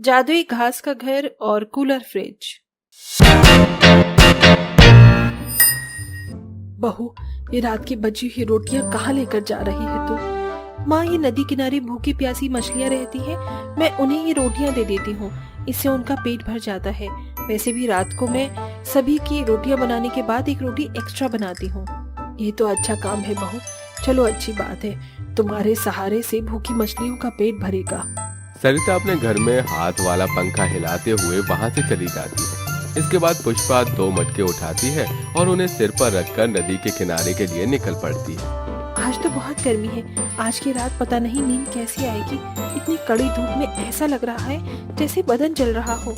जादुई घास का घर और कूलर फ्रिज। बहू, ये रात की बची हुई रोटियां कहाँ लेकर जा रही है तू? माँ, ये नदी किनारे भूखी प्यासी मछलियाँ रहती हैं, मैं उन्हें ये रोटियां दे देती हूँ, इससे उनका पेट भर जाता है। वैसे भी रात को मैं सभी की रोटियां बनाने के बाद एक रोटी एक्स्ट्रा बनाती हूँ। ये तो अच्छा काम है बहू। चलो, अच्छी बात है, तुम्हारे सहारे से भूखी मछलियों का पेट भरेगा। सरिता अपने घर में हाथ वाला पंखा हिलाते हुए वहां से चली जाती है। इसके बाद पुष्पा 2 मटके उठाती है और उन्हें सिर पर रखकर नदी के किनारे के लिए निकल पड़ती है। आज तो बहुत गर्मी है, आज की रात पता नहीं नींद कैसी आएगी। इतनी कड़ी धूप में ऐसा लग रहा है जैसे बदन जल रहा हो।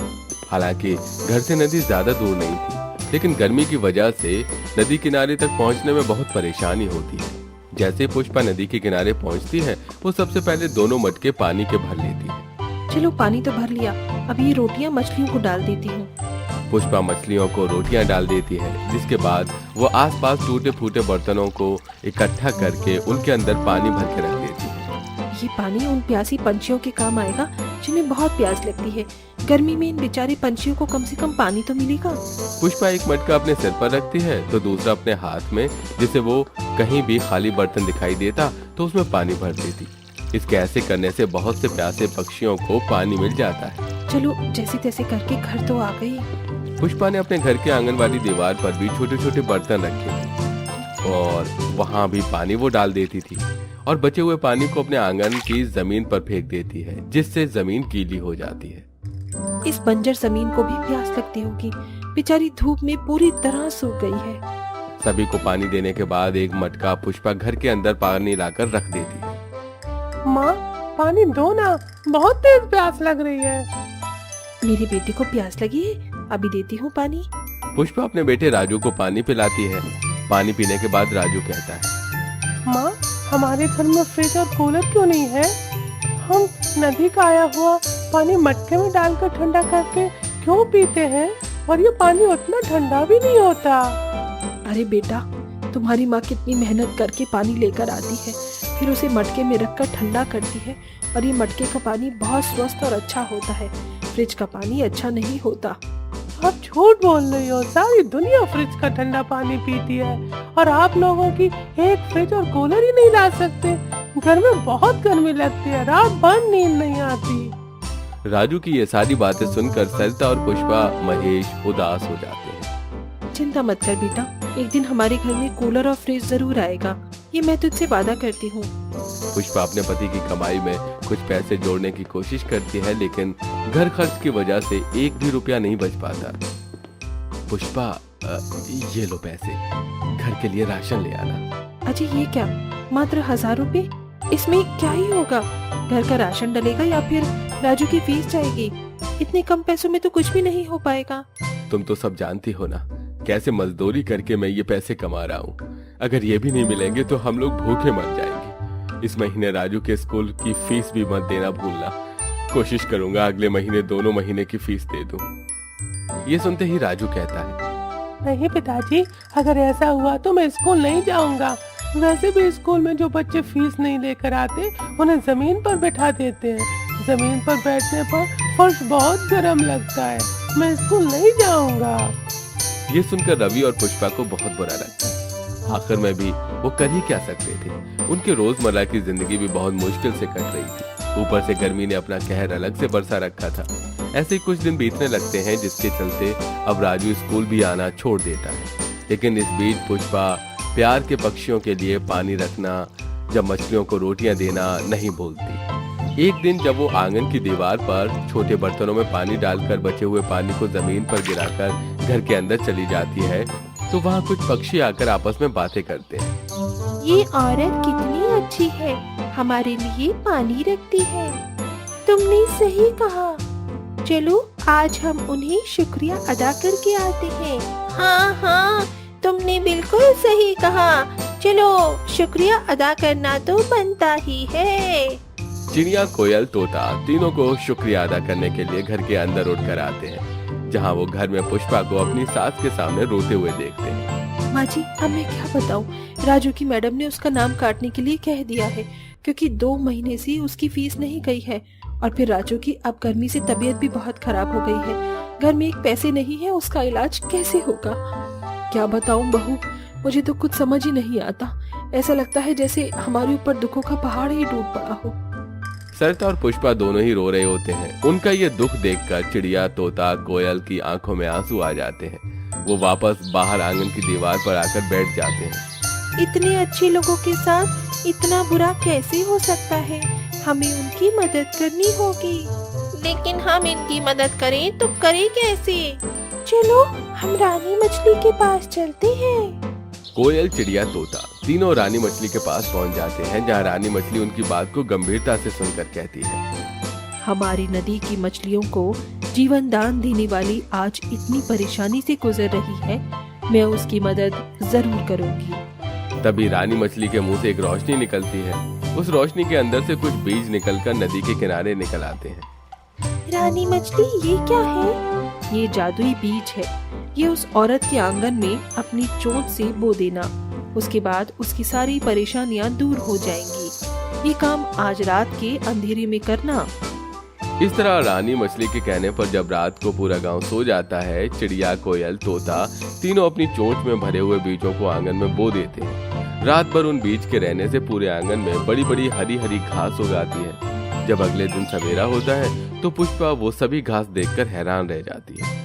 हालांकि घर से नदी ज्यादा दूर नहीं थी, लेकिन गर्मी की वजह से नदी किनारे तक पहुंचने में बहुत परेशानी होती है। जैसे पुष्पा नदी के किनारे पहुंचती है, वो सबसे पहले दोनों मटके पानी के भर लेती है। चलो, पानी तो भर लिया, अब ये रोटियां मछलियों को डाल देती हूँ। पुष्पा मछलियों को रोटियां डाल देती है, जिसके बाद वो आसपास टूटे फूटे बर्तनों को इकट्ठा करके उनके अंदर पानी भर के रख देती है। ये पानी उन प्यासी पंछियों के काम आएगा जिन्हें बहुत प्यास लगती है। गर्मी में इन बेचारे पंछियों को कम से कम पानी तो मिलेगा। पुष्पा एक मटका अपने सिर पर रखती है तो दूसरा अपने हाथ में, जिसे वो कहीं भी खाली बर्तन दिखाई देता तो उसमें पानी भर देती। इसके ऐसे करने से बहुत से प्यासे पक्षियों को पानी मिल जाता है। चलो, जैसे तैसे करके घर तो आ गई। पुष्पा ने अपने घर के आंगन वाली दीवार पर भी छोटे छोटे बर्तन रखे थे और वहाँ भी पानी वो डाल देती थी और बचे हुए पानी को अपने आंगन की जमीन पर फेंक देती है, जिससे जमीन गीली हो जाती है। इस बंजर जमीन को भी प्यास लगती होगी, बेचारी धूप में पूरी तरह सूख गई है। सभी को पानी देने के बाद एक मटका पुष्पा घर के अंदर पानी लाकर रख देती है। माँ, पानी दो ना, बहुत तेज प्यास लग रही है। मेरे बेटे को प्यास लगी है, अभी देती हूँ पानी। पुष्पा अपने बेटे राजू को पानी पिलाती है। पानी पीने के बाद राजू कहता है, माँ, हमारे घर में फ्रिज और कूलर क्यों नहीं है? हम नदी का आया हुआ पानी मटके में डालकर ठंडा करके क्यों पीते हैं? और ये पानी उतना ठंडा भी नहीं होता। अरे बेटा, तुम्हारी माँ कितनी मेहनत करके पानी लेकर आती है, फिर उसे मटके में रखकर ठंडा करती है, और ये मटके का पानी बहुत स्वस्थ और अच्छा होता है। फ्रिज का पानी अच्छा नहीं होता। आप झूठ बोल रही हो, सारी दुनिया फ्रिज का ठंडा पानी पीती है और आप लोगों की एक फ्रिज और कूलर ही नहीं ला सकते। घर में बहुत गर्मी लगती है, रात भर नींद नहीं आती। राजू की ये सारी बातें सुनकर सरिता और पुष्पा महेश उदास हो जाते हैं। चिंता मत कर बेटा, एक दिन हमारे घर में कूलर और फ्रिज जरूर आएगा, ये मैं तुझसे वादा करती हूँ। पुष्पा अपने पति की कमाई में कुछ पैसे जोड़ने की कोशिश करती है, लेकिन घर खर्च की वजह से एक भी रुपया नहीं बच पाता। पुष्पा, ये लो पैसे, घर के लिए राशन ले आना। अजय, ये क्या, मात्र 1000 रुपए? इसमें क्या ही होगा? घर का राशन डलेगा या फिर राजू की फीस जाएगी? इतने कम पैसों में तो कुछ भी नहीं हो पाएगा। तुम तो सब जानती हो ना, कैसे मजदूरी करके मैं ये पैसे कमा रहा हूँ। अगर ये भी नहीं मिलेंगे तो हम लोग भूखे मर जाएंगे। इस महीने राजू के स्कूल की फीस भी मत देना भूलना। कोशिश करूंगा अगले महीने दोनों महीने की फीस दे दूं। ये सुनते ही राजू कहता है, नहीं पिताजी, अगर ऐसा हुआ तो मैं स्कूल नहीं जाऊंगा। वैसे भी स्कूल में जो बच्चे फीस नहीं लेकर आते उन्हें जमीन पर बैठा देते हैं। जमीन पर बैठने पर फर्श बहुत गर्म लगता है। मैं स्कूल नहीं जाऊंगा। ये सुनकर रवि और पुष्पा को बहुत बुरा लगता है। आखिर में भी वो कर ही क्या सकते थे। उनके रोजमर्रा की जिंदगी भी बहुत मुश्किल से कट रही थी। ऊपर से गर्मी ने अपना कहर अलग से बरसा रखा था। ऐसे ही कुछ दिन बीतने लगते हैं, जिसके चलते अब राजू स्कूल भी आना छोड़ देता है। लेकिन इस बीच पुष्पा प्यार के पक्षियों के लिए पानी रखना, जब मछलियों को रोटियां देना नहीं भूलती। एक दिन जब वो आंगन की दीवार पर छोटे बर्तनों में पानी डालकर बचे हुए पानी को जमीन पर गिराकर घर के अंदर चली जाती है, तो वहाँ कुछ पक्षी आकर आपस में बातें करते हैं। ये औरत कितनी अच्छी है, हमारे लिए पानी रखती है। तुमने सही कहा, चलो आज हम उन्हें शुक्रिया अदा करके आते हैं। हाँ हाँ, तुमने बिल्कुल सही कहा, चलो शुक्रिया अदा करना तो बनता ही है। चिड़िया, कोयल, तोता तीनों को शुक्रिया अदा करने के लिए घर के अंदर उठकर आते हैं, जहाँ वो घर में पुष्पा को अपनी सास के सामने रोते हुए देखते हैं। माँ जी, अब मैं क्या बताऊँ, राजू की मैडम ने उसका नाम काटने के लिए कह दिया है, क्योंकि 2 महीने से उसकी फीस नहीं गई है और फिर राजू की अब गर्मी से तबीयत भी बहुत खराब हो गई है। घर में एक पैसे नहीं है, उसका इलाज कैसे होगा? क्या बताऊं बहू, मुझे तो कुछ समझ ही नहीं आता। ऐसा लगता है जैसे हमारे ऊपर दुखों का पहाड़ ही टूट पड़ा हो। सरिता और पुष्पा दोनों ही रो रहे होते हैं। उनका ये दुख देखकर चिड़िया, तोता, कोयल की आंखों में आंसू आ जाते हैं। वो वापस बाहर आंगन की दीवार पर आकर बैठ जाते हैं। इतने अच्छे लोगों के साथ इतना बुरा कैसे हो सकता है? हमें उनकी मदद करनी होगी। लेकिन हम इनकी मदद करें तो करें कैसे? चलो हम रानी मछली के पास चलते हैं। कोयल, चिड़िया, तोता तीनों रानी मछली के पास पहुंच जाते हैं, जहां रानी मछली उनकी बात को गंभीरता से सुनकर कहती है, हमारी नदी की मछलियों को जीवन दान देने वाली आज इतनी परेशानी से गुजर रही है, मैं उसकी मदद जरूर करूंगी। तभी रानी मछली के मुंह से एक रोशनी निकलती है। उस रोशनी के अंदर से कुछ बीज निकलकर नदी के किनारे निकल आते हैं। रानी मछली, ये क्या है? ये जादुई बीज है। ये उस औरत के आंगन में अपनी चोंच से बो देना, उसके बाद उसकी सारी परेशानियां दूर हो जाएंगी। ये काम आज रात के अंधेरे में करना। इस तरह रानी मछली के कहने पर जब रात को पूरा गांव सो जाता है, चिड़िया, कोयल, तोता तीनों अपनी चोंच में भरे हुए बीजों को आंगन में बो देते हैं। रात भर उन बीज के रहने से पूरे आंगन में बड़ी बड़ी हरी हरी घास उगाती है। जब अगले दिन सवेरा होता है तो पुष्पा वो सभी घास देखकर हैरान रह जाती है।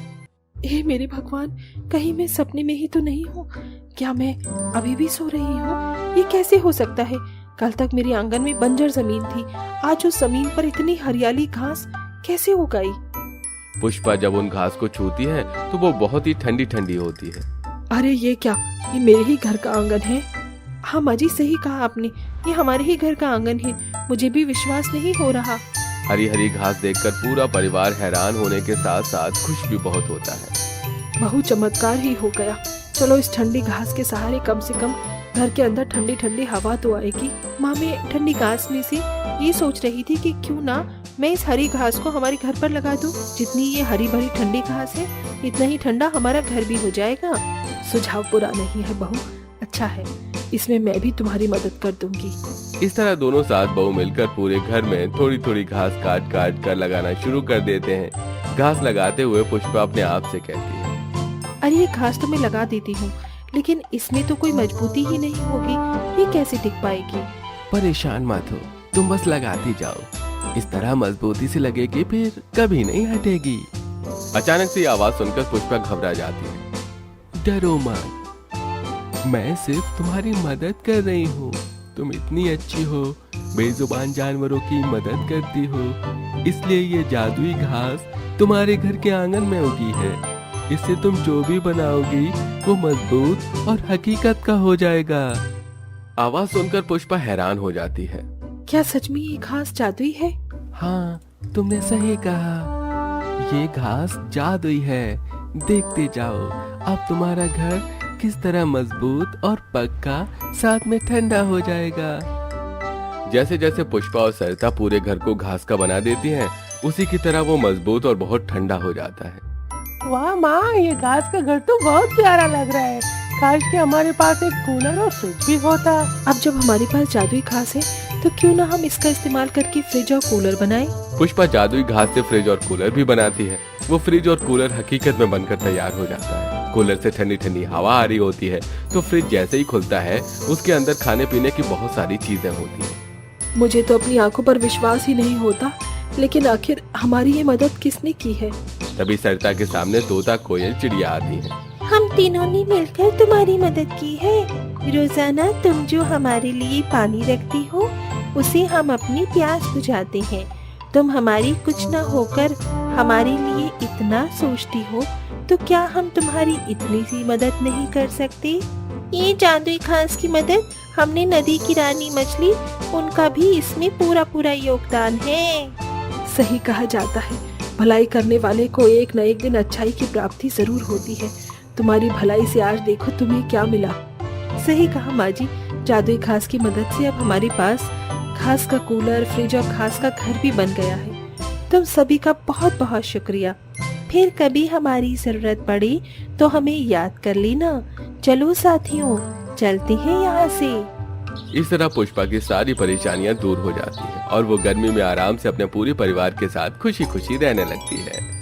हे मेरे भगवान, कहीं मैं सपने में ही तो नहीं हूँ? क्या मैं अभी भी सो रही हूँ? ये कैसे हो सकता है? कल तक मेरे आंगन में बंजर जमीन थी, आज उस जमीन पर इतनी हरियाली घास कैसे उगाई? पुष्पा जब उन घास को छूती है तो वो बहुत ही ठंडी ठंडी होती है। अरे ये क्या, ये मेरे ही घर का आंगन है। हाँ माँ जी, सही कहा आपने, ये हमारे ही घर का आंगन है। मुझे भी विश्वास नहीं हो रहा। हरी हरी घास देखकर पूरा परिवार हैरान होने के साथ साथ खुश भी बहुत होता है। बहुत चमत्कार ही हो गया। चलो इस ठंडी घास के सहारे कम से कम घर के अंदर ठंडी ठंडी हवा तो आएगी। माँ, मैं ठंडी घास में से ये सोच रही थी कि क्यों ना मैं इस हरी घास को हमारे घर पर लगा दूं। जितनी ये हरी भरी ठंडी घास है, इतना ही ठंडा हमारा घर भी हो जाएगा। सुझाव बुरा नहीं है बहू, अच्छा है, इसमें मैं भी तुम्हारी मदद कर दूंगी। इस तरह दोनों सास बहू मिलकर पूरे घर में थोड़ी थोड़ी घास काट काट कर लगाना शुरू कर देते हैं। घास लगाते हुए पुष्पा अपने आप से कहती है, अरे ये घास तो मैं लगा देती हूँ, लेकिन इसमें तो कोई मजबूती ही नहीं होगी, ये कैसे टिक पाएगी? परेशान मत हो, तुम बस लगाती जाओ। इस तरह मजबूती से लगेगी, फिर कभी नहीं हटेगी। अचानक से आवाज सुनकर पुष्पा घबरा जाती है। डरो मत, मैं सिर्फ तुम्हारी मदद कर रही हूँ। तुम इतनी अच्छी हो, बेजुबान जानवरों की मदद करती हो, इसलिए ये जादुई घास तुम्हारे घर के आंगन में उगी है। इससे तुम जो भी बनाओगी वो मजबूत और हकीकत का हो जाएगा। आवाज सुनकर पुष्पा हैरान हो जाती है। क्या सच में ये घास जादुई है? हाँ, तुमने सही कहा, ये घास जादुई है। देखते जाओ, अब तुम्हारा घर किस तरह मजबूत और पक्का साथ में ठंडा हो जाएगा। जैसे जैसे पुष्पा और सरिता पूरे घर को घास का बना देती हैं, उसी की तरह वो मजबूत और बहुत ठंडा हो जाता है। वाह माँ, ये घास का घर तो बहुत प्यारा लग रहा है। काश कि हमारे पास एक कूलर और फ्रिज भी होता। अब जब हमारे पास जादुई घास है तो क्यों ना हम इसका इस्तेमाल करके फ्रिज और कूलर बनाएं? पुष्पा जादुई घास से फ्रिज और कूलर भी बनाती है। वो फ्रिज और कूलर हकीकत में बनकर तैयार हो जाता है। कूलर से ठंडी ठंडी हवा आ रही होती है, तो फ्रिज जैसे ही खुलता है उसके अंदर खाने पीने की बहुत सारी चीजें होती हैं। मुझे तो अपनी आंखों पर विश्वास ही नहीं होता, लेकिन आखिर हमारी ये मदद किसने की है? तभी सरिता के सामने तोता, कोयल, चिड़िया आती हैं। हम तीनों ने मिलकर तुम्हारी मदद की है। रोजाना तुम जो हमारे लिए पानी रखती हो, उसे हम अपनी प्यास बुझाते हैं। तुम हमारी कुछ न होकर हमारे लिए इतना सोचती हो, तो क्या हम तुम्हारी इतनी सी मदद नहीं कर सकते? ये जादुई घास की मदद हमने नदी की रानी मछली, उनका भी इसमें पूरा पूरा योगदान है। सही कहा जाता है, भलाई करने वाले को एक न एक दिन अच्छाई की प्राप्ति जरूर होती है। तुम्हारी भलाई से आज देखो तुम्हें क्या मिला। सही कहा माँ जी, जादुई घास की मदद से अब हमारे पास घास का कूलर, फ्रिज और घास का घर भी बन गया है। तुम सभी का बहुत बहुत शुक्रिया। फिर कभी हमारी जरूरत पड़े तो हमें याद कर लेना। चलो साथियों, चलते हैं यहाँ से। इस तरह पुष्पा की सारी परेशानियां दूर हो जाती हैं और वो गर्मी में आराम से अपने पूरे परिवार के साथ खुशी खुशी रहने लगती है।